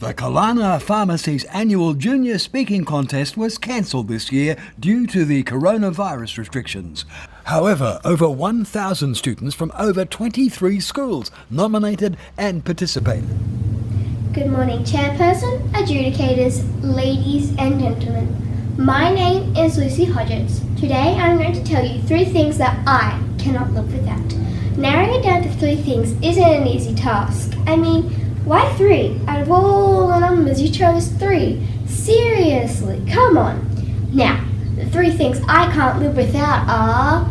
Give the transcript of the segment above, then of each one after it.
The Calanna Pharmacy's annual Junior Speaking Contest was cancelled this year due to the coronavirus restrictions. However, over 1,000 students from over 23 schools nominated and participated. Good morning, Chairperson, adjudicators, ladies and gentlemen. My name is Lucy Hodges. Today I'm going to tell you 3 things that I cannot live without. Narrowing it down to 3 things isn't an easy task. I mean, why 3? Out of all the numbers, you chose 3. Seriously, come on. Now, the 3 things I can't live without are...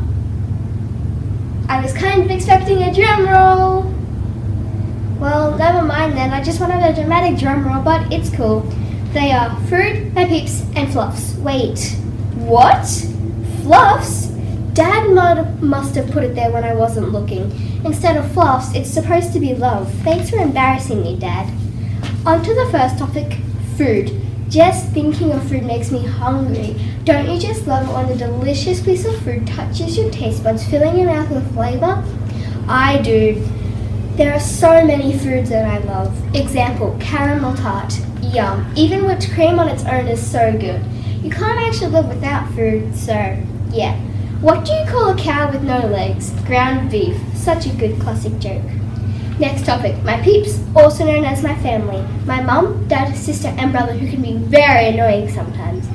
I was kind of expecting a drum roll. Well, never mind then, I just wanted a dramatic drum roll, but it's cool. They are food, my peeps, and fluffs. Wait, what? Fluffs? Dad must have put it there when I wasn't looking. Instead of fluffs, it's supposed to be love. Thanks for embarrassing me, Dad. On to the first topic, food. Just thinking of food makes me hungry. Don't you just love it when a delicious piece of food touches your taste buds, filling your mouth with flavor? I do. There are so many foods that I love. Example, caramel tart. Yum. Even whipped cream on its own is so good. You can't actually live without food, so yeah. What do you call a cow with no legs? Ground beef. Such a good classic joke. Next topic, my peeps, also known as my family. My mum, dad, sister and brother who can be very annoying sometimes.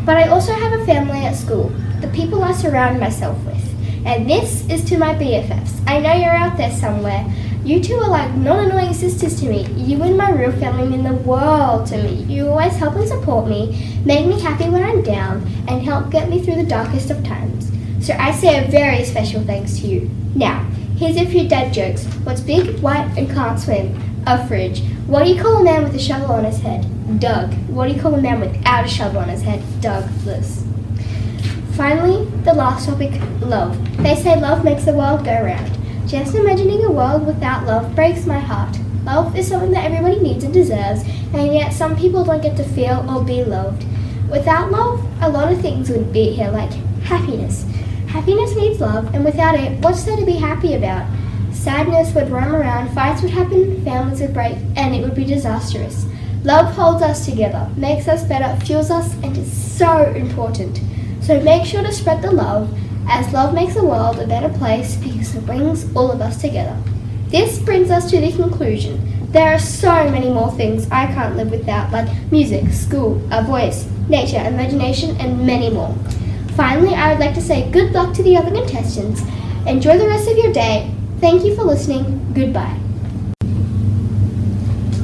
But I also have a family at school, the people I surround myself with. And this is to my BFFs. I know you're out there somewhere. You two are like non-annoying sisters to me. You and my real family mean the world to me. You always help and support me, make me happy when I'm down, and help get me through the darkest of times. So I say a very special thanks to you. Now, here's a few dad jokes. What's big, white, and can't swim? A fridge. What do you call a man with a shovel on his head? Doug. What do you call a man without a shovel on his head? Douglas. Finally, the last topic, love. They say love makes the world go round. Just imagining a world without love breaks my heart. Love is something that everybody needs and deserves, and yet some people don't get to feel or be loved. Without love, a lot of things would be here, like happiness. Happiness needs love, and without it, what's there to be happy about? Sadness would roam around, fights would happen, families would break, and it would be disastrous. Love holds us together, makes us better, fuels us, and is so important. So make sure to spread the love, as love makes the world a better place because it brings all of us together. This brings us to the conclusion. There are so many more things I can't live without, like music, school, a voice, nature, imagination, and many more. Finally, I would like to say good luck to the other contestants. Enjoy the rest of your day. Thank you for listening. Goodbye.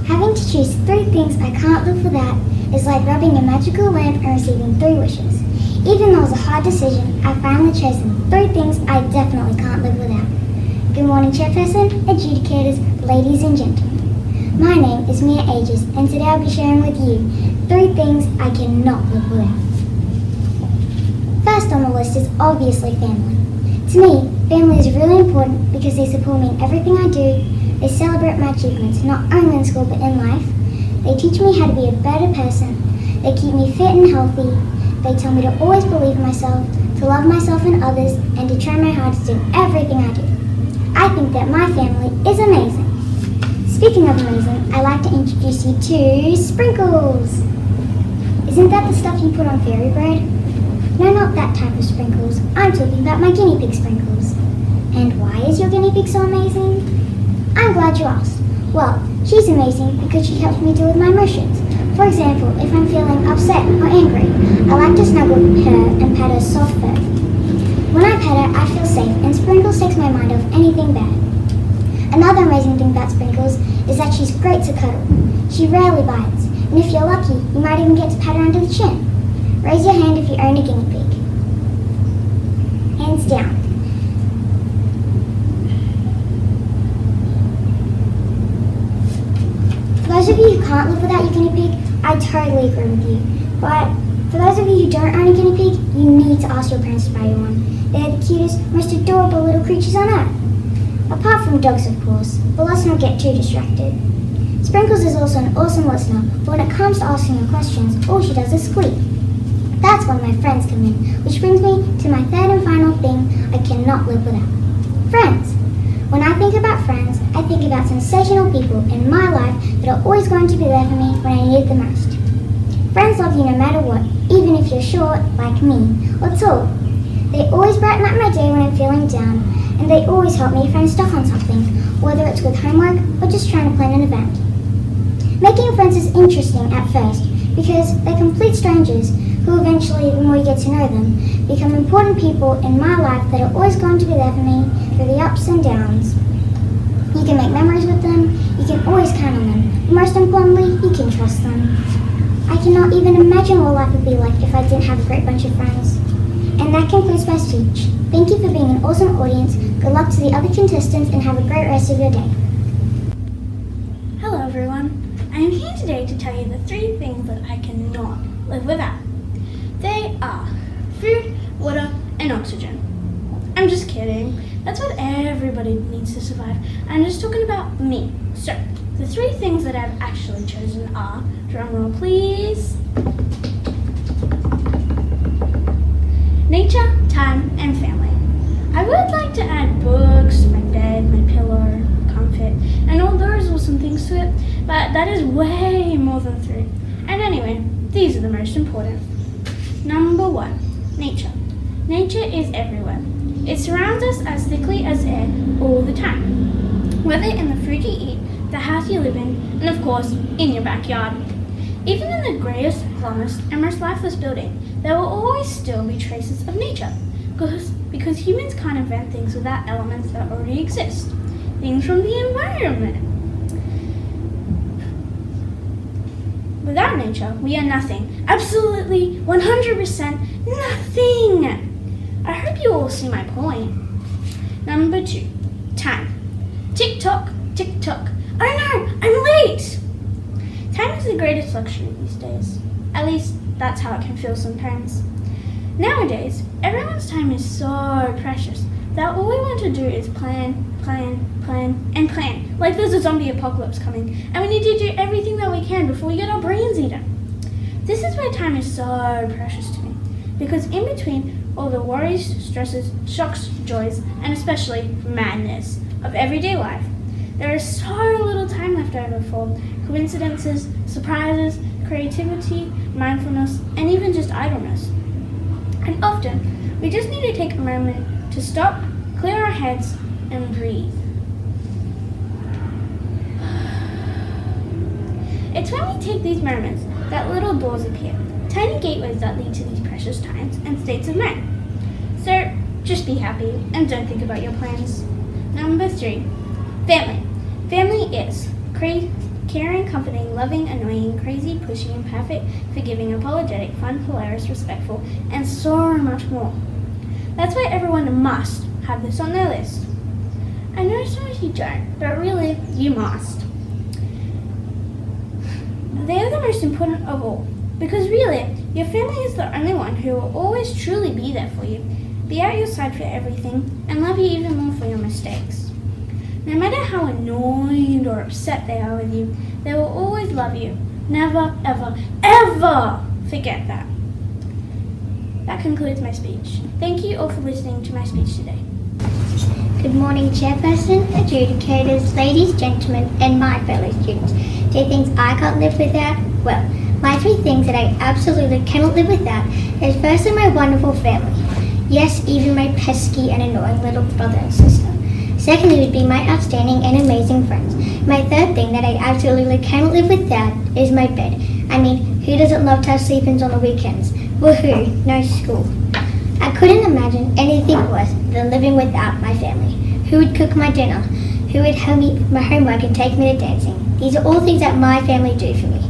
Having to choose 3 things I can't live without is like rubbing a magical lamp and receiving 3 wishes. Even though it was a hard decision, I've finally chosen 3 things I definitely can't live without. Good morning, Chairperson, adjudicators, ladies and gentlemen. My name is Aegis, and today I'll be sharing with you 3 things I cannot live without. First on the list is obviously family. To me, family is really important because they support me in everything I do. They celebrate my achievements, not only in school but in life. They teach me how to be a better person. They keep me fit and healthy. They tell me to always believe in myself, to love myself and others, and to try my hardest in everything I do. I think that my family is amazing. Speaking of amazing, I'd like to introduce you to sprinkles. Isn't that the stuff you put on fairy bread? No, not that type of sprinkles. I'm talking about my guinea pig sprinkles. And why is your guinea pig so amazing? I'm glad you asked. Well, she's amazing because she helps me deal with my emotions. For example, if I'm feeling upset or angry, I like to snuggle her and pat her soft fur. When I pet her, I feel safe, and Sprinkles takes my mind off anything bad. Another amazing thing about Sprinkles is that she's great to cuddle. She rarely bites, and if you're lucky, you might even get to pat her under the chin. Raise your hand if you own a guinea pig. Hands down. For those of you who can't live without your guinea pig, I totally agree with you. But for those of you who don't own a guinea pig, you need to ask your parents to buy you one. They're the cutest, most adorable little creatures on earth. Apart from dogs, of course, but let's not get too distracted. Sprinkles is also an awesome listener, but when it comes to asking her questions, all she does is squeak. That's when my friends come in, which brings me to my third and final thing I cannot live without. Friends. When I think about friends, I think about sensational people in my life that are always going to be there for me when I need the most. Friends love you no matter what, even if you're short, like me, or tall. They always brighten up my day when I'm feeling down, and they always help me if I'm stuck on something, whether it's with homework or just trying to plan an event. Making friends is interesting at first because they're complete strangers who eventually, the more you get to know them, become important people in my life that are always going to be there for me through the ups and downs. You can make memories with them, you can always count on them, and most importantly, you can trust them. I cannot even imagine what life would be like if I didn't have a great bunch of friends. And that concludes my speech. Thank you for being an awesome audience. Good luck to the other contestants and have a great rest of your day. Hello everyone. I am here today to tell you the 3 things that I cannot live without. They are food, water, and oxygen. I'm just kidding. That's what everybody needs to survive. I'm just talking about me. So, the 3 things that I've actually chosen are, drumroll please, nature, time, and family. I would like to add books, my bed, my pillow, comfort, and all those awesome things to it, but that is way more than 3. And anyway, these are the most important. Number 1, nature. Nature is everywhere. It surrounds us as thickly as air all the time, whether in the food you eat, the house you live in, and of course, in your backyard. Even in the greyest, glumest, and most lifeless building, there will always still be traces of nature, because humans can't invent things without elements that already exist. Things from the environment. Without nature, we are nothing. Absolutely, 100% nothing. I hope you all see my point. Number 2, time. Tick tock, tick tock. Oh no, I'm late! Time is the greatest luxury these days. At least, that's how it can feel sometimes. Nowadays, everyone's time is so precious that all we want to do is plan, and plan. Like there's a zombie apocalypse coming, and we need to do everything that we can before we get our brains eaten. This is why time is so precious to me, because in between all the worries, stresses, shocks, joys, and especially madness of everyday life, there is so little time left over for coincidences, surprises, creativity, mindfulness, and even just idleness. And often, we just need to take a moment to stop, clear our heads, and breathe. It's when we take these moments that little doors appear, tiny gateways that lead to these precious times and states of mind. So, just be happy and don't think about your plans. Number 3, family. Family is caring, comforting, loving, annoying, crazy, pushy, imperfect, forgiving, apologetic, fun, hilarious, respectful, and so much more. That's why everyone must have this on their list. I know some of you don't, but really, you must. They are the most important of all, because really, your family is the only one who will always truly be there for you, be at your side for everything, and love you even more for your mistakes. No matter how annoyed or upset they are with you, they will always love you. Never, ever, ever forget that. That concludes my speech. Thank you all for listening to my speech today. Good morning, Chairperson, adjudicators, ladies, gentlemen, and my fellow students. 3 things I can't live without? Well, my 3 things that I absolutely cannot live without is firstly my wonderful family. Yes, even my pesky and annoying little brother and sister. Secondly would be my outstanding and amazing friends. My 3rd thing that I absolutely cannot live without is my bed. I mean, who doesn't love to have sleep-ins on the weekends? Woohoo, no school. I couldn't imagine anything worse than living without my family. Who would cook my dinner? Who would help me my homework and take me to dancing? These are all things that my family do for me.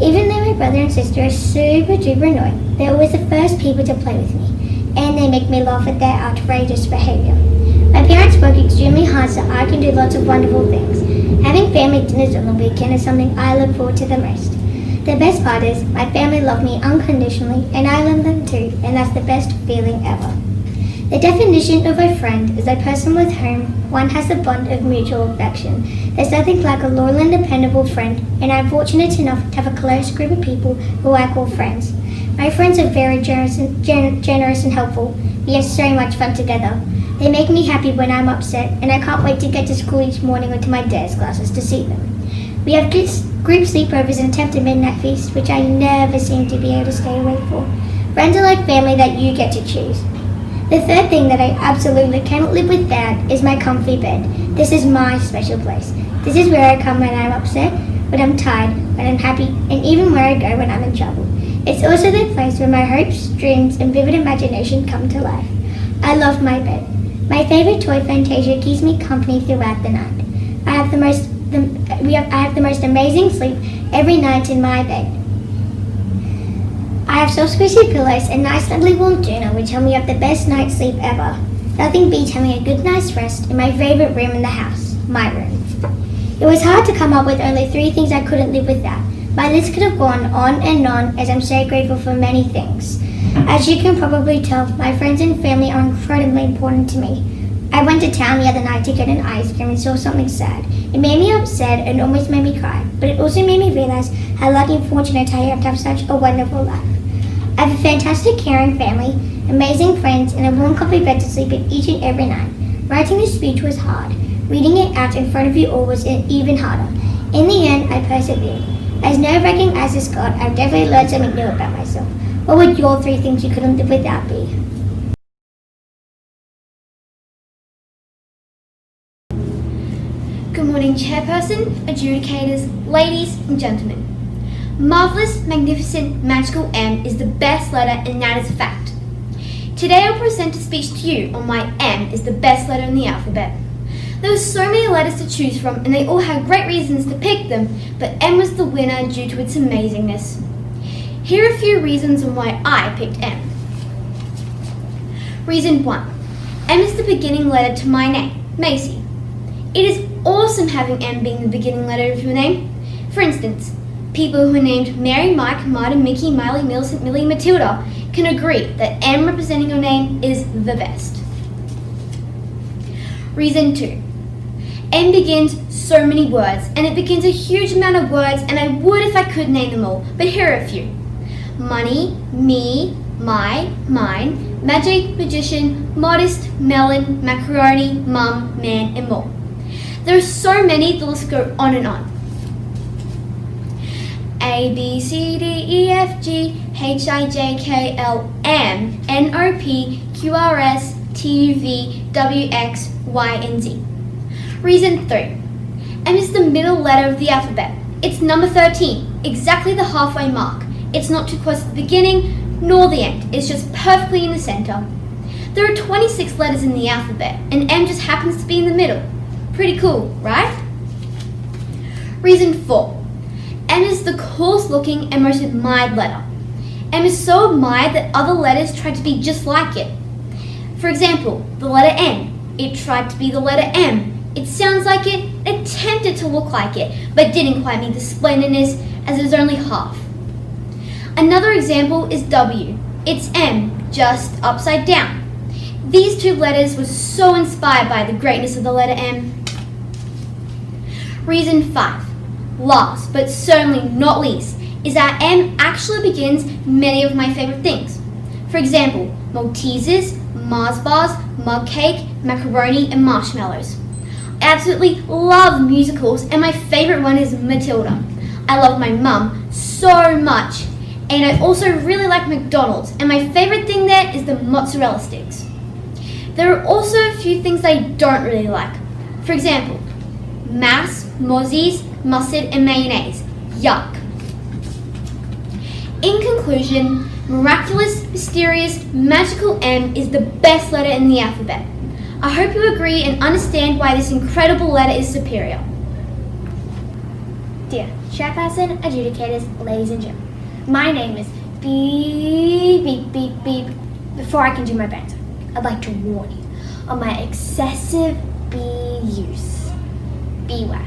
Even though my brother and sister are super duper annoying, they're always the first people to play with me. And they make me laugh at their outrageous behavior. My parents work extremely hard so I can do lots of wonderful things. Having family dinners on the weekend is something I look forward to the most. The best part is, my family love me unconditionally and I love them too, and that's the best feeling ever. The definition of a friend is a person with whom one has a bond of mutual affection. There's nothing like a loyal and dependable friend, and I'm fortunate enough to have a close group of people who I call friends. My friends are very generous and helpful. We have so much fun together. They make me happy when I'm upset, and I can't wait to get to school each morning or to my dance classes to see them. We have group sleepovers and attempt a midnight feast, which I never seem to be able to stay awake for. Friends are like family that you get to choose. The third thing that I absolutely cannot live without is my comfy bed. This is my special place. This is where I come when I'm upset, when I'm tired, when I'm happy, and even where I go when I'm in trouble. It's also the place where my hopes, dreams, and vivid imagination come to life. I love my bed. My favorite toy, Fantasia, keeps me company throughout the night. I have the most amazing sleep every night in my bed. I have soft squishy pillows and nice snuggly warm doona which help me have the best night's sleep ever. Nothing beats having a good night's rest in my favorite room in the house, my room. It was hard to come up with only 3 things I couldn't live without. My list could have gone on and on, as I'm so grateful for many things. As you can probably tell, my friends and family are incredibly important to me. I went to town the other night to get an ice cream and saw something sad. It made me upset and almost made me cry, but it also made me realize how lucky and fortunate I am to have such a wonderful life. I have a fantastic, caring family, amazing friends, and a warm, comfy bed to sleep in each and every night. Writing this speech was hard. Reading it out in front of you all was even harder. In the end, I persevered. As nerve-wracking as this got, I've definitely learned something new about myself. What would your 3 things you couldn't live without be? Good morning, Chairperson, adjudicators, ladies and gentlemen. Marvelous, magnificent, magical M is the best letter, and that is a fact. Today I'll present a speech to you on why M is the best letter in the alphabet. There were so many letters to choose from, and they all had great reasons to pick them, but M was the winner due to its amazingness. Here are a few reasons on why I picked M. Reason 1. M is the beginning letter to my name, Macy. It is awesome having M being the beginning letter of your name. For instance, people who are named Mary, Mike, Martin, Mickey, Miley, Millicent, Millie, Matilda can agree that M representing your name is the best. Reason 2. M begins so many words, and it begins a huge amount of words, and I would if I could name them all, but here are a few. Money, me, my, mine, magic, magician, modest, melon, macaroni, mum, man, and more. There are so many, the list go on and on. A, B, C, D, E, F, G, H, I, J, K, L, M, N, O, P, Q, R, S, T, U, V, W, X, Y, and Z. Reason 3. M is the middle letter of the alphabet. It's number 13, exactly the halfway mark. It's not too close to the beginning nor the end. It's just perfectly in the center. There are 26 letters in the alphabet, and M just happens to be in the middle. Pretty cool, right? Reason 4. M is the coolest looking and most admired letter. M is so admired that other letters try to be just like it. For example, the letter N. It tried to be the letter M. It sounds like it, attempted to look like it, but didn't quite meet the splendidness as it was only half. Another example is W. It's M, just upside down. These 2 letters were so inspired by the greatness of the letter M. Reason 5. Last, but certainly not least, is that M actually begins many of my favorite things. For example, Maltesers, Mars bars, mug cake, macaroni, and marshmallows. I absolutely love musicals, and my favorite one is Matilda. I love my mum so much, and I also really like McDonald's, and my favorite thing there is the mozzarella sticks. There are also a few things I don't really like. For example, mass, mozzies, mustard, and mayonnaise. Yuck. In conclusion, miraculous, mysterious, magical M is the best letter in the alphabet. I hope you agree and understand why this incredible letter is superior. Dear Chairperson, adjudicators, ladies and gentlemen, my name is Beep Beep Beep Beep. Before I can do my banter, I'd like to warn you on my excessive bee use. Beware.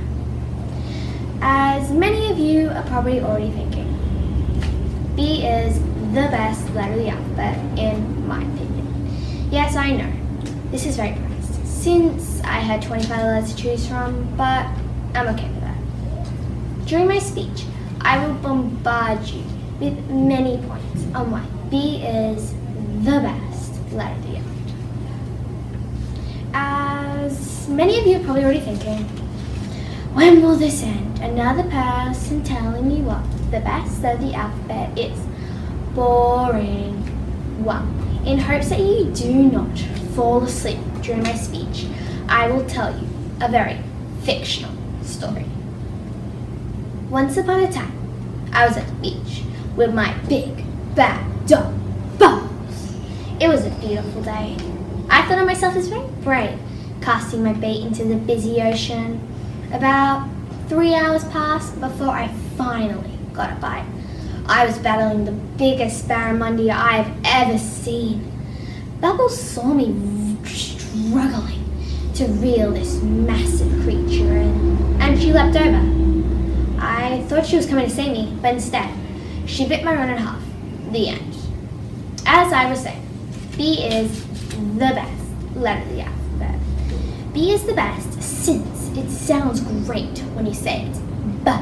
As many of you are probably already thinking, B is the best letter of the alphabet in my opinion. Yes, I know, this is very biased, since I had 25 letters to choose from, but I'm okay with that. During my speech, I will bombard you with many points on why B is the best letter of the alphabet. As many of you are probably already thinking, when will this end? Another person telling me what the best of the alphabet is. Boring. Well, in hopes that you do not fall asleep during my speech, I will tell you a very fictional story. Once upon a time, I was at the beach with my big, bad dog, Bubbles. It was a beautiful day. I thought of myself as very brave, casting my bait into the busy ocean. About 3 hours passed before I finally got a bite. I was battling the biggest barramundi I've ever seen. Bubbles saw me struggling to reel this massive creature in, and she leapt over. I thought she was coming to save me, but instead, she bit my run in half. The end. As I was saying, B is the best letter of the alphabet. B is the best since it sounds great when you say it, but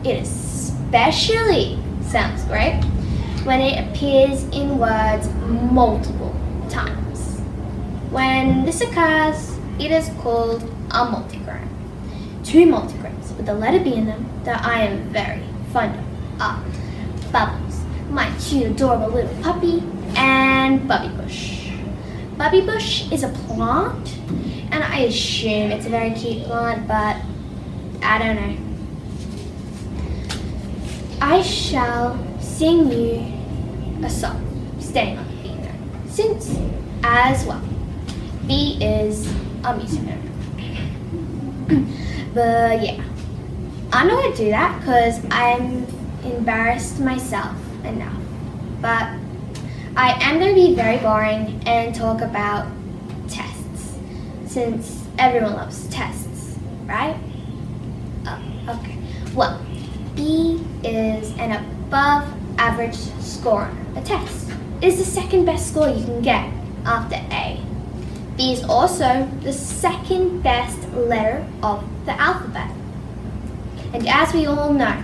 it especially sounds great when it appears in words multiple times. When this occurs, it is called a multigram. 2 multigrams with the letter B in them that I am very fond of are Bubbles, my cute adorable little puppy, and Bubby Bush. Bubby Bush is a plant, and I assume it's a very cute plant, but I don't know. I shall sing you a song, staying on the B note, since, as well, B is a music note. But yeah, I'm not going to do that because I'm embarrassed myself enough. But I am going to be very boring and talk about tests, since everyone loves tests, right? Oh, okay. Well, B is an above average score on a test. It is the second best score you can get after A. B is also the second best letter of the alphabet. And as we all know,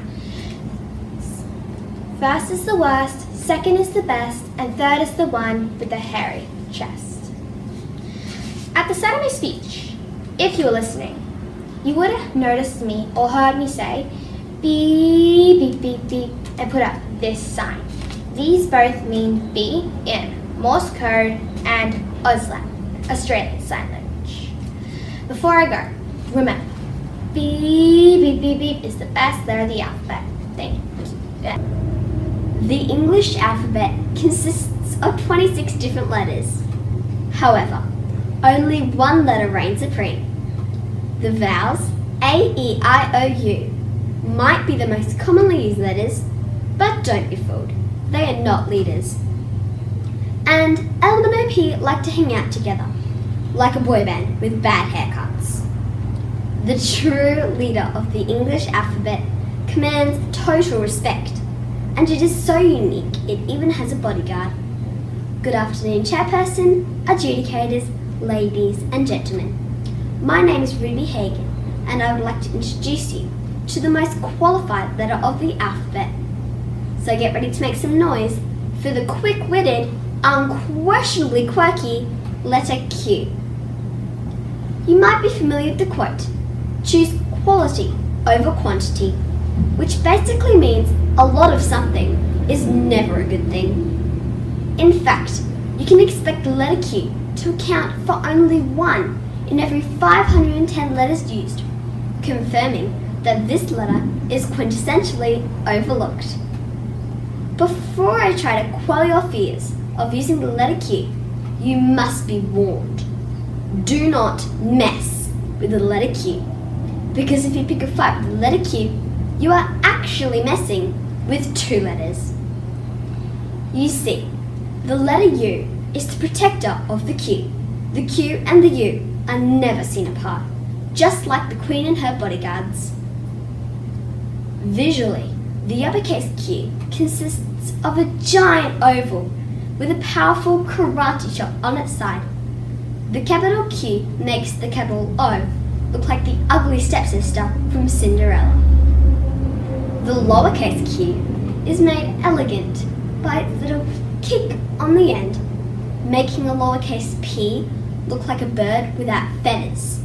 first is the worst, second is the best, and third is the one with the hairy chest. At the start of my speech, if you were listening, you would have noticed me or heard me say beep, beep, beep, beep, and put up this sign. These both mean B in Morse code and Auslan, Australian Sign Language. Before I go, remember, beep, beep, beep, beep is the best letter of the alphabet. Thank you. Yeah. The English alphabet consists of 26 different letters. However, only one letter reigns supreme. The vowels A, E, I, O, U might be the most commonly used letters, but don't be fooled, they are not leaders. And L and OP like to hang out together, like a boy band with bad haircuts. The true leader of the English alphabet commands total respect, and it is so unique it even has a bodyguard. Good afternoon, chairperson, adjudicators, ladies and gentlemen. My name is Ruby Hagan, and I would like to introduce you to the most qualified letter of the alphabet. So get ready to make some noise for the quick-witted, unquestionably quirky letter Q. You might be familiar with the quote, choose quality over quantity, which basically means a lot of something is never a good thing. In fact, you can expect the letter Q to account for only 1 in every 510 letters used, confirming that this letter is quintessentially overlooked. Before I try to quell your fears of using the letter Q, you must be warned. Do not mess with the letter Q, because if you pick a fight with the letter Q, you are actually messing with 2 letters. You see, the letter U is the protector of the Q. The Q and the U are never seen apart, just like the Queen and her bodyguards. Visually, the uppercase Q consists of a giant oval with a powerful karate chop on its side. The capital Q makes the capital O look like the ugly stepsister from Cinderella. The lowercase q is made elegant by its little kick on the end, making a lowercase p look like a bird without feathers.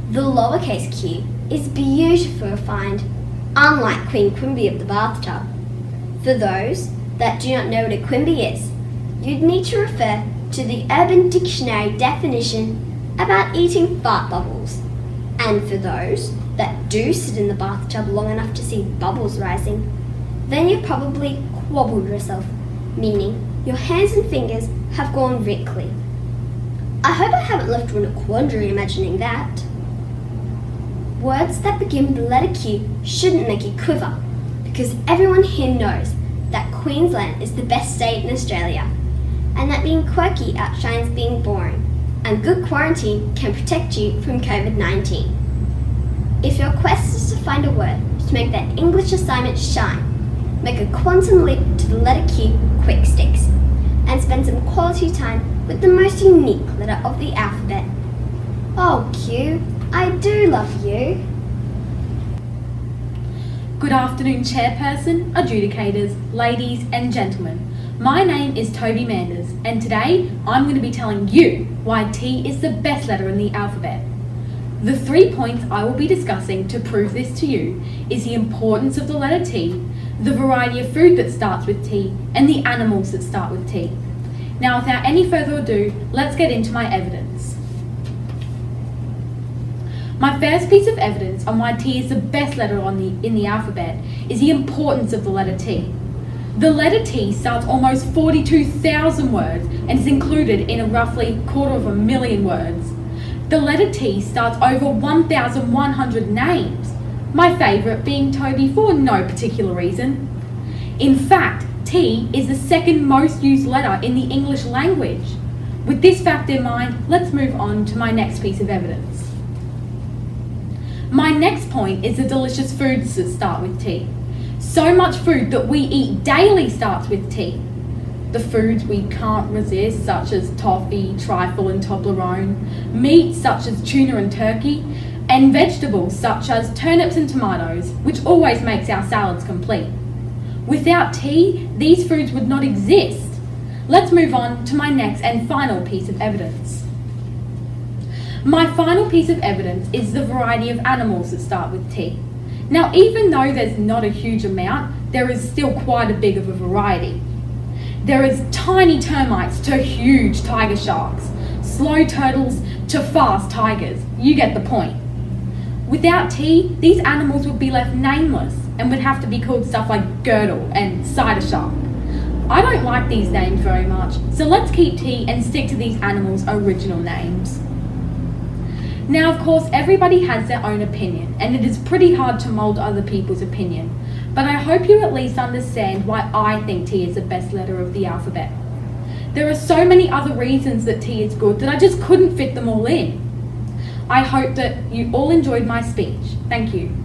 The lowercase q is beautiful to find, unlike Queen Quimby of the bathtub. For those that do not know what a quimby is, you'd need to refer to the Urban Dictionary definition about eating fart bubbles. And for those that do sit in the bathtub long enough to see bubbles rising, then you've probably quabbled yourself, meaning your hands and fingers have gone wrinkly. I hope I haven't left you in a quandary imagining that. Words that begin with the letter Q shouldn't make you quiver, because everyone here knows that Queensland is the best state in Australia, and that being quirky outshines being boring, and good quarantine can protect you from COVID-19. If your quest is to find a word to make that English assignment shine, make a quantum leap to the letter Q quick sticks, and spend some quality time with the most unique letter of the alphabet. Oh Q, I do love you. Good afternoon, Chairperson, adjudicators, ladies and gentlemen. My name is Toby Manders, and today I'm going to be telling you why T is the best letter in the alphabet. The 3 points I will be discussing to prove this to you is the importance of the letter T, the variety of food that starts with T, and the animals that start with T. Now, without any further ado, let's get into my evidence. My first piece of evidence on why T is the best letter in the alphabet is the importance of the letter T. The letter T starts almost 42,000 words and is included in a roughly 250,000 words. The letter T starts over 1,100 names, my favourite being Toby for no particular reason. In fact, T is the second most used letter in the English language. With this fact in mind, let's move on to my next piece of evidence. My next point is the delicious foods that start with T. So much food that we eat daily starts with T. The foods we can't resist, such as toffee, trifle and Toblerone, meat such as tuna and turkey, and vegetables such as turnips and tomatoes, which always makes our salads complete. Without T, these foods would not exist. Let's move on to my next and final piece of evidence. My final piece of evidence is the variety of animals that start with T. Now, even though there's not a huge amount, there is still quite a big of a variety. There is tiny termites to huge tiger sharks, slow turtles to fast tigers. You get the point. Without T, these animals would be left nameless and would have to be called stuff like girdle and cider shark. I don't like these names very much, so let's keep T and stick to these animals' original names. Now, of course, everybody has their own opinion, and it is pretty hard to mould other people's opinion, but I hope you at least understand why I think T is the best letter of the alphabet. There are so many other reasons that T is good that I just couldn't fit them all in. I hope that you all enjoyed my speech. Thank you.